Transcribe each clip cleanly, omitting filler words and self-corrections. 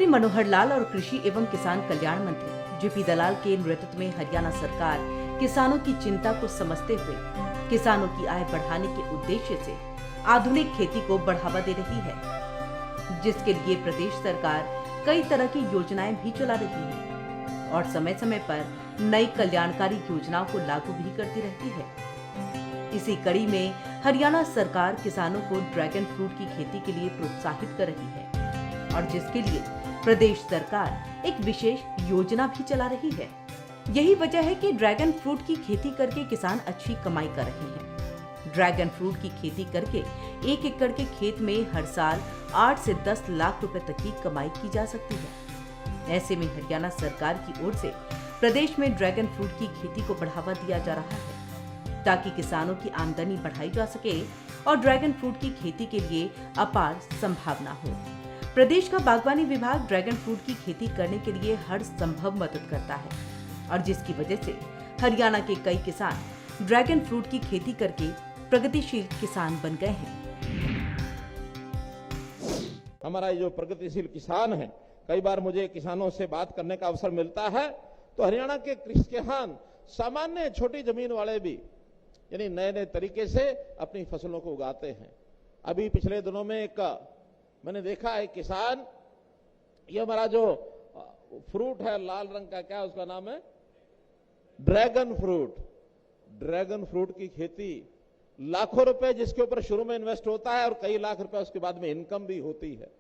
मुख्यमंत्री मनोहर लाल और कृषि एवं किसान कल्याण मंत्री जेपी दलाल के नेतृत्व में हरियाणा सरकार किसानों की चिंता को समझते हुए किसानों की आय बढ़ाने के उद्देश्य से आधुनिक खेती को बढ़ावा दे रही है, जिसके लिए प्रदेश सरकार कई तरह की योजनाएं भी चला रही है और समय समय पर नई कल्याणकारी योजनाओं को लागू भी करती रहती है। इसी कड़ी में हरियाणा सरकार किसानों को ड्रैगन फ्रूट की खेती के लिए प्रोत्साहित कर रही है और जिसके लिए प्रदेश सरकार एक विशेष योजना भी चला रही है। यही वजह है कि ड्रैगन फ्रूट की खेती करके किसान अच्छी कमाई कर रहे हैं। ड्रैगन फ्रूट की खेती करके 1 एकड़ के खेत में हर साल 8 से 10 लाख रुपए तक की कमाई की जा सकती है। ऐसे में हरियाणा सरकार की ओर से प्रदेश में ड्रैगन फ्रूट की खेती को बढ़ावा दिया जा रहा है ताकि किसानों की आमदनी बढ़ाई जा सके और ड्रैगन फ्रूट की खेती के लिए अपार संभावना हो। प्रदेश का बागवानी विभाग ड्रैगन फ्रूट की खेती करने के लिए हर संभव मदद करता है और जिसकी वजह से हरियाणा के कई किसान ड्रैगन फ्रूट की खेती करके प्रगतिशील किसान बन गए हैं। हमारा जो प्रगतिशील किसान है, कई बार मुझे किसानों से बात करने का अवसर मिलता है तो हरियाणा के कृषि किसान सामान्य छोटी जमीन वाले भी यानी नए नए तरीके से अपनी फसलों को उगाते हैं। अभी पिछले दिनों में एक मैंने देखा है किसान, ये हमारा जो फ्रूट है लाल रंग का, क्या उसका नाम है, ड्रैगन फ्रूट। ड्रैगन फ्रूट की खेती लाखों रुपए जिसके ऊपर शुरू में इन्वेस्ट होता है और कई लाख रुपए उसके बाद में इनकम भी होती है।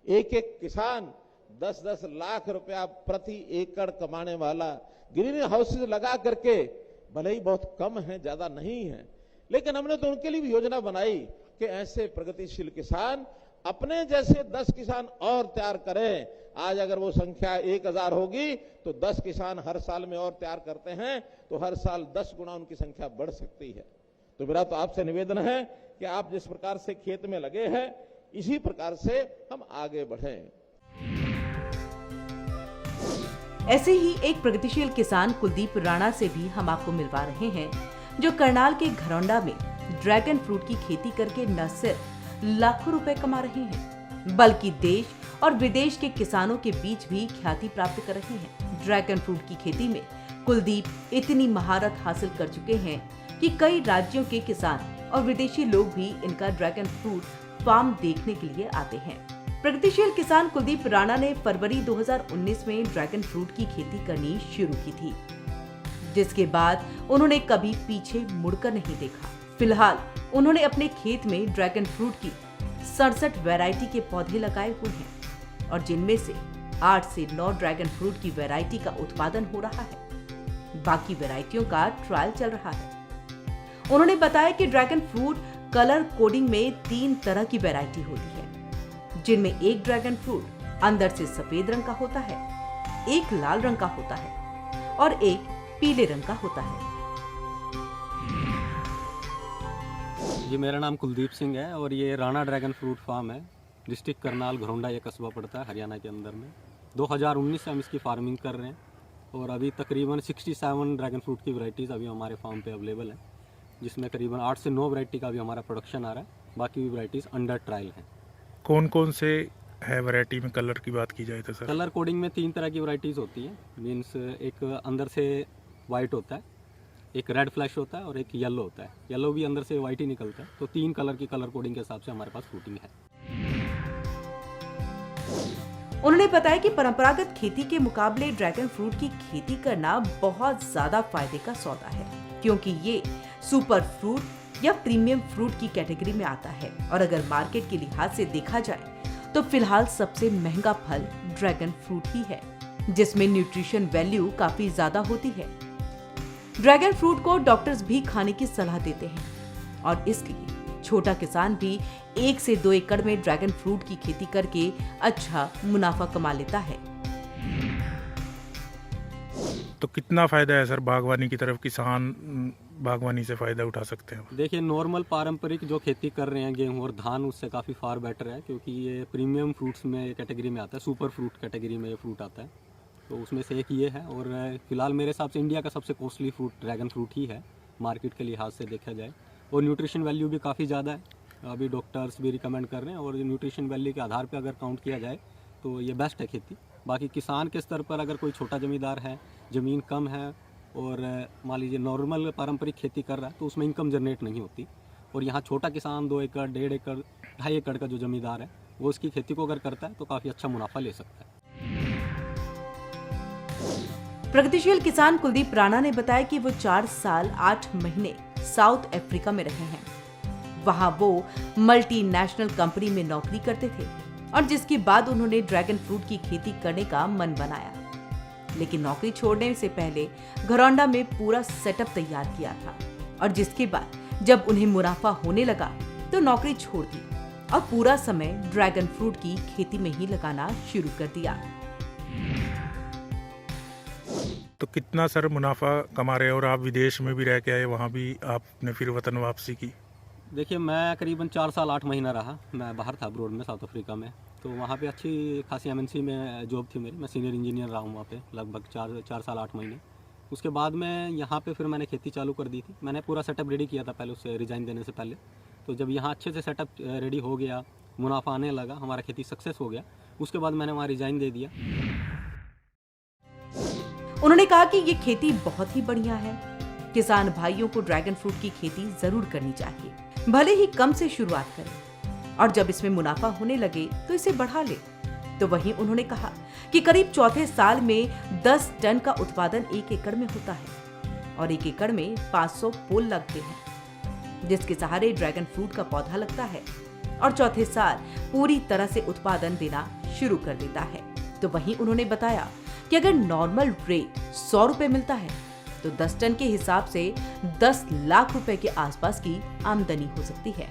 एक एक किसान 10-10 लाख रुपया प्रति एकड़ कमाने वाला ग्रीन हाउसेज लगा करके, भले ही बहुत कम है, ज्यादा नहीं है, लेकिन हमने तो उनके लिए भी योजना बनाई कि ऐसे प्रगतिशील किसान अपने जैसे 10 किसान और तैयार करें। आज अगर वो संख्या 1000 होगी तो 10 किसान हर साल में और तैयार करते हैं तो हर साल 10 गुना उनकी संख्या बढ़ सकती है। तो मेरा तो आपसे निवेदन है कि आप जिस प्रकार से खेत में लगे हैं इसी प्रकार से हम आगे बढ़ें। ऐसे ही एक प्रगतिशील किसान कुलदीप राणा से भी हम आपको मिलवा रहे हैं, जो करनाल के घरौंडा में ड्रैगन फ्रूट की खेती करके न सिर्फ लाखों रुपए कमा रहे हैं बल्कि देश और विदेश के किसानों के बीच भी ख्याति प्राप्त कर रहे हैं। ड्रैगन फ्रूट की खेती में कुलदीप इतनी महारत हासिल कर चुके हैं कि कई राज्यों के किसान और विदेशी लोग भी इनका ड्रैगन फ्रूट फार्म देखने के लिए आते हैं। प्रगतिशील किसान कुलदीप राणा ने फरवरी 2019 में ड्रैगन फ्रूट की खेती करनी शुरू की थी, जिसके बाद उन्होंने कभी पीछे मुड़कर नहीं देखा। फिलहाल उन्होंने अपने खेत में ड्रैगन फ्रूट की 67 वैरायटी के पौधे लगाए हुए हैं और जिनमें से 8 से 9 ड्रैगन फ्रूट की वैरायटी का उत्पादन हो रहा है। बाकी वैरायटियों का ट्रायल चल रहा है। उन्होंने बताया कि ड्रैगन फ्रूट कलर कोडिंग में 3 तरह की वैरायटी होती है, जिनमें एक ड्रैगन फ्रूट अंदर से सफेद रंग का होता है, एक लाल रंग का होता है और एक पीले रंग का होता है। जी, मेरा नाम कुलदीप सिंह है और ये राणा ड्रैगन फ्रूट फार्म है। डिस्ट्रिक्ट करनाल घरौंडा ये कस्बा पड़ता है हरियाणा के अंदर में। 2019 से हम इसकी फार्मिंग कर रहे हैं और अभी तकरीबन 67 ड्रैगन फ्रूट की वैरायटीज़ अभी हमारे फार्म पे अवेलेबल है, जिसमें करीबन 8 से 9 वैरायटी का भी हमारा प्रोडक्शन आ रहा है। बाकी भी वैरायटीज़ अंडर ट्रायल हैं। कौन कौन से है वैरायटी में? कलर की बात की जाए तो सर, कलर कोडिंग में 3 तरह की वैरायटीज़ होती हैं। मीन्स एक अंदर से वाइट होता है, एक रेड फ्लैश होता है और एक येलो होता है। येलो भी अंदर से वाइट ही निकलता है। तो 3 कलर की कलर कोडिंग के हिसाब से हमारे पास फ्रूटिंग है। उन्होंने बताया कि परंपरागत खेती के मुकाबले ड्रैगन फ्रूट की खेती करना बहुत ज्यादा फायदे का सौदा है, क्योंकि ये सुपर फ्रूट या प्रीमियम फ्रूट की कैटेगरी में आता है और अगर मार्केट के लिहाज से देखा जाए तो फिलहाल सबसे महंगा फल ड्रैगन फ्रूट ही है, जिसमें न्यूट्रिशन वैल्यू काफी ज्यादा होती है। ड्रैगन फ्रूट को डॉक्टर्स भी खाने की सलाह देते हैं और इसलिए छोटा किसान भी 1 से 2 एकड़ में ड्रैगन फ्रूट की खेती करके अच्छा मुनाफा कमा लेता है। तो कितना फायदा है सर बागवानी की तरफ? किसान बागवानी से फायदा उठा सकते हैं? देखिए, नॉर्मल पारंपरिक जो खेती कर रहे हैं गेहूं और धान, उससे काफ़ी फार बेटर है, क्योंकि ये प्रीमियम फ्रूट्स में कैटेगरी में आता है। सुपर फ्रूट कैटेगरी में ये फ्रूट आता है, तो उसमें से एक ये है। और फिलहाल मेरे हिसाब से इंडिया का सबसे कॉस्टली फ्रूट ड्रैगन फ्रूट ही है मार्केट के लिहाज से देखा जाए। और न्यूट्रिशन वैल्यू भी काफ़ी ज़्यादा है, अभी डॉक्टर्स भी रिकमेंड कर रहे हैं। और न्यूट्रिशन वैल्यू के आधार पर अगर काउंट किया जाए तो ये बेस्ट है खेती। बाकी किसान के स्तर पर अगर कोई छोटा ज़मींदार है, ज़मीन कम है और मान लीजिए नॉर्मल पारंपरिक खेती कर रहा है, तो उसमें इनकम जनरेट नहीं होती। और यहाँ छोटा किसान 2 एकड़, 1.5 एकड़, 2.5 एकड़ का जो ज़मींदार है, वो उसकी खेती को अगर करता है तो काफ़ी अच्छा मुनाफा ले सकता है। प्रगतिशील किसान कुलदीप राणा ने बताया कि वो 4 साल 8 महीने साउथ अफ्रीका में रहे हैं। वहां वो मल्टीनेशनल कंपनी में नौकरी करते थे और जिसके बाद उन्होंने ड्रैगन फ्रूट की खेती करने का मन बनाया। लेकिन नौकरी छोड़ने से पहले घरौंडा में पूरा सेटअप तैयार किया था और जिसके बाद जब उन्हें मुनाफा होने लगा तो नौकरी छोड़ दी और पूरा समय ड्रैगन फ्रूट की खेती में ही लगाना शुरू कर दिया। तो कितना सर मुनाफा कमा रहे हैं और आप विदेश में भी रह के आए, वहाँ भी आपने फिर वतन वापसी की? देखिए, मैं करीबन 4 साल 8 महीना रहा। मैं बाहर था अब्रोड में, साउथ अफ्रीका में। तो वहाँ पे अच्छी खासी MNC में जॉब थी मेरी। मैं सीनियर इंजीनियर रहा हूँ वहाँ पे लगभग 4 साल 8 महीने। उसके बाद में यहाँ पे फिर मैंने खेती चालू कर दी थी। मैंने पूरा सेटअप रेडी किया था पहले, उससे रिज़ाइन देने से पहले। तो जब यहाँ अच्छे से सेटअप रेडी हो गया, मुनाफा आने लगा, हमारा खेती सक्सेस हो गया, उसके बाद मैंने वहाँ रिज़ाइन दे दिया। उन्होंने कहा कि ये खेती बहुत ही बढ़िया है। किसान भाइयों को ड्रैगन फ्रूट की खेती जरूर करनी चाहिए, भले ही कम से शुरुआत करें और जब इसमें मुनाफा होने लगे तो इसे बढ़ा ले। तो वहीं उन्होंने कहा कि करीब चौथे साल में 10 टन का उत्पादन 1 एकड़ में होता है और 1 एकड़ में 500 पोल लगते हैं, जिसके सहारे ड्रैगन फ्रूट का पौधा लगता है और चौथे साल पूरी तरह से उत्पादन देना शुरू कर देता है। तो वहीं उन्होंने बताया कि अगर नॉर्मल रेट 100 रुपए मिलता है तो 10 टन के हिसाब से 10 लाख रुपए के आसपास की आमदनी हो सकती है।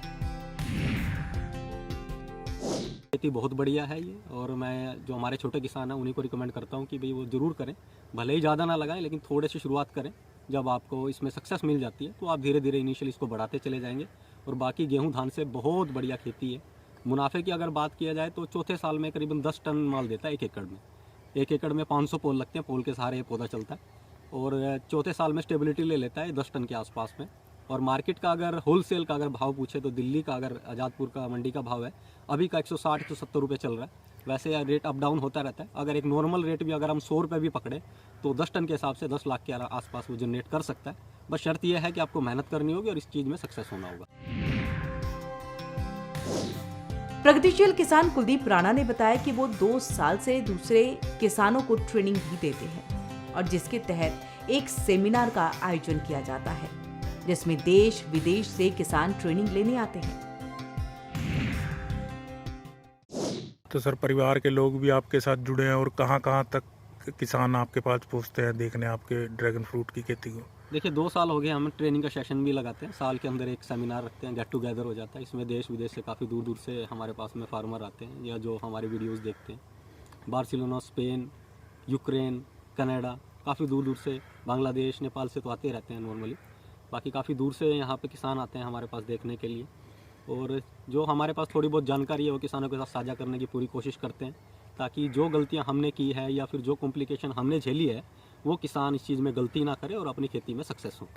खेती बहुत बढ़िया है ये, और मैं जो हमारे छोटे किसान हैं उन्हीं को रिकमेंड करता हूँ कि भाई वो ज़रूर करें। भले ही ज़्यादा ना लगाएं, लेकिन थोड़े से शुरुआत करें। जब आपको इसमें सक्सेस मिल जाती है तो आप धीरे धीरे इनिशियल इसको बढ़ाते चले जाएंगे। और बाकी गेहूँ धान से बहुत बढ़िया खेती है। मुनाफे की अगर बात किया जाए तो चौथे साल में करीबन 10 टन माल देता है 1 एकड़ में। 1 एकड़ में 500 पोल लगते हैं, पोल के सहारे ये पौधा चलता है। और चौथे साल में स्टेबिलिटी ले लेता है 10 टन के आसपास में। और मार्केट का अगर होलसेल का अगर भाव पूछे तो दिल्ली का अगर आज़ादपुर का मंडी का भाव है अभी का 160-170 रुपये चल रहा है। वैसे रेट अप डाउन होता रहता है। अगर एक नॉर्मल रेट भी अगर हम 100 रुपये भी पकड़े तो 10 टन के हिसाब से 10 लाख के आसपास वो जनरेट कर सकता है। बस शर्त यह है कि आपको मेहनत करनी होगी और इस चीज़ में सक्सेस होना होगा। प्रगतिशील किसान कुलदीप राणा ने बताया कि वो 2 साल से दूसरे किसानों को ट्रेनिंग भी देते हैं और जिसके तहत एक सेमिनार का आयोजन किया जाता है जिसमें देश विदेश से किसान ट्रेनिंग लेने आते हैं। तो सर परिवार के लोग भी आपके साथ जुड़े हैं और कहाँ तक किसान आपके पास पहुँचते हैं देखने आपके ड्रैगन फ्रूट की खेती को? देखिए 2 साल हो गए, हम ट्रेनिंग का सेशन भी लगाते हैं। साल के अंदर एक सेमिनार रखते हैं, गेट टुगेदर हो जाता है। इसमें देश विदेश से काफ़ी दूर दूर से हमारे पास में फार्मर आते हैं या जो हमारे वीडियोस देखते हैं। बार्सिलोना, स्पेन, यूक्रेन, कनाडा, काफ़ी दूर दूर से, बांग्लादेश, नेपाल से तो आते रहते हैं नॉर्मली। बाकी काफ़ी दूर से यहाँ पे किसान आते हैं हमारे पास देखने के लिए। और जो हमारे पास थोड़ी बहुत जानकारी है वो किसानों के साथ साझा करने की पूरी कोशिश करते हैं ताकि जो गलतियाँ हमने की है या फिर जो कॉम्प्लिकेशन हमने झेली है वो किसान इस चीज़ में गलती ना करे और अपनी खेती में सक्सेस हो।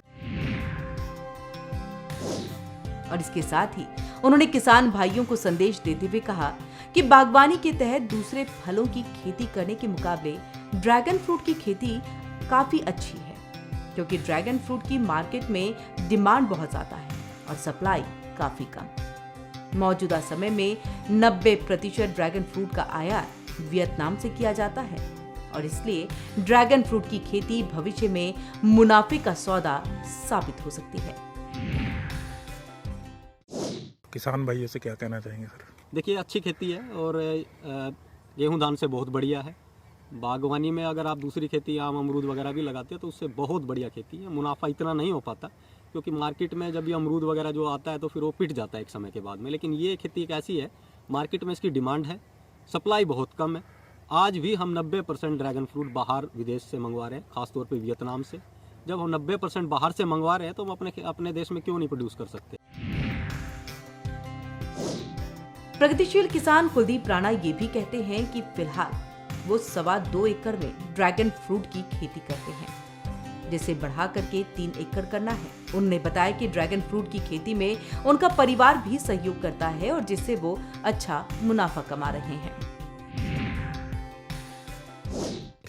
और इसके साथ ही उन्होंने किसान भाइयों को संदेश देते हुए कहा कि बागवानी के तहत दूसरे फलों की खेती करने के मुकाबले ड्रैगन फ्रूट की खेती काफी अच्छी है क्योंकि ड्रैगन फ्रूट की मार्केट में डिमांड बहुत ज्यादा है और सप्लाई काफी कम। मौजूदा समय में 90% ड्रैगन फ्रूट का आयात वियतनाम से किया जाता है और इसलिए ड्रैगन फ्रूट की खेती भविष्य में मुनाफे का सौदा साबित हो सकती है। किसान भाइयों से क्या कहना चाहेंगे सर? देखिए अच्छी खेती है और गेहूं धान से बहुत बढ़िया है। बागवानी में अगर आप दूसरी खेती आम अमरूद वगैरह भी लगाते हैं तो उससे बहुत बढ़िया खेती है। मुनाफा इतना नहीं हो पाता क्योंकि मार्केट में जब ये अमरूद वगैरह जो आता है तो फिर वो पिट जाता है एक समय के बाद में। लेकिन ये खेती एक ऐसी है, मार्केट में इसकी डिमांड है, सप्लाई बहुत कम है। आज भी हम 90% ड्रैगन फ्रूट बाहर विदेश से मंगवा रहे हैं, खासतौर पे वियतनाम से। जब हम 90% बाहर से मंगवा रहे हैं तो हम अपने देश में क्यों नहीं प्रोड्यूस कर सकते। प्रगतिशील किसान कुलदीप राणा ये भी कहते हैं कि फिलहाल वो 2.25 एकड़ में ड्रैगन फ्रूट की खेती करते हैं जिसे बढ़ा करके 3 एकड़ करना है। उन्होंने बताया कि ड्रैगन फ्रूट की खेती में उनका परिवार भी सहयोग करता है और जिससे वो अच्छा मुनाफा कमा रहे हैं।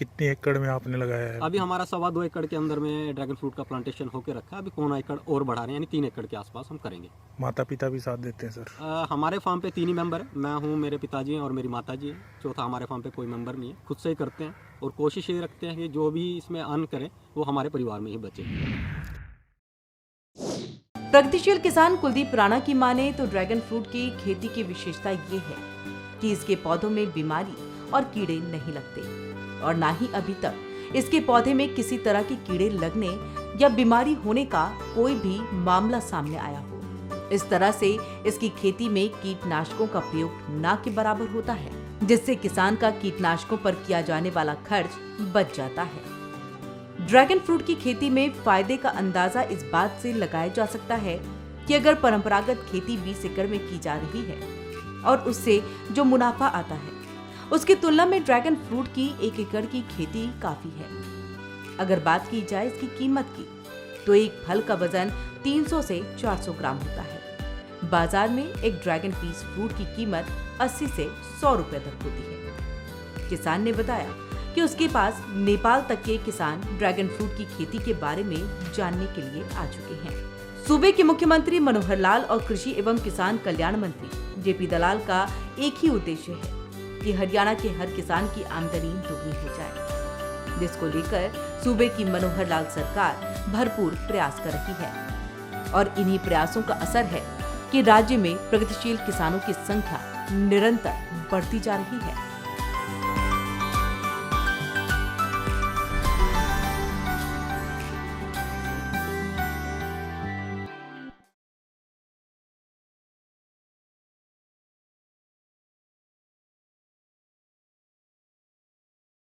कितने एकड़ में आपने लगाया है? अभी हमारा 2.25 एकड़ के अंदर में ड्रैगन फ्रूट का प्लांटेशन होकर रखा है। अभी 1.25 एकड़ और बढ़ा रहे हैं, यानी 3 एकड़ के आसपास हम करेंगे। माता पिता भी साथ देते हैं सर? हमारे फार्म पे 3 ही मेंबर हैं, मैं हूँ, मेरे पिताजी हैं और मेरी माताजी हैं। चौथा हमारे फार्म पे कोई मेंबर नहीं है, खुद से ही करते हैं और कोशिश ये रखते हैं कि जो भी इसमें अर्न करें वो हमारे परिवार में ही बचे। प्रगतिशील किसान कुलदीप राणा की माने तो ड्रैगन फ्रूट की खेती की विशेषता ये है कि इसके पौधों में बीमारी और कीड़े नहीं लगते और ना ही अभी तक इसके पौधे में किसी तरह के कीड़े लगने या बीमारी होने का कोई भी मामला सामने आया हो। इस तरह से इसकी खेती में कीटनाशकों का प्रयोग ना के बराबर होता है, जिससे किसान का कीटनाशकों पर किया जाने वाला खर्च बच जाता है। ड्रैगन फ्रूट की खेती में फायदे का अंदाजा इस बात से लगाया जा सकता है कि अगर परंपरागत खेती 20 एकड़ में की जा रही है और उससे जो मुनाफा आता है उसकी तुलना में ड्रैगन फ्रूट की 1 एकड़ की खेती काफी है। अगर बात की जाए इसकी कीमत की तो एक फल का वजन 300 से 400 ग्राम होता है। बाजार में एक ड्रैगन पीस फ्रूट की कीमत 80 से 100 रुपए तक होती है। किसान ने बताया कि उसके पास नेपाल तक के किसान ड्रैगन फ्रूट की खेती के बारे में जानने के लिए आ चुके हैं। सूबे के मुख्यमंत्री मनोहर लाल और कृषि एवं किसान कल्याण मंत्री जेपी दलाल का एक ही उद्देश्य है कि हरियाणा के हर किसान की आमदनी दोगुनी हो जाए, जिसको लेकर सूबे की मनोहर लाल सरकार भरपूर प्रयास कर रही है और इन्हीं प्रयासों का असर है कि राज्य में प्रगतिशील किसानों की संख्या निरंतर बढ़ती जा रही है।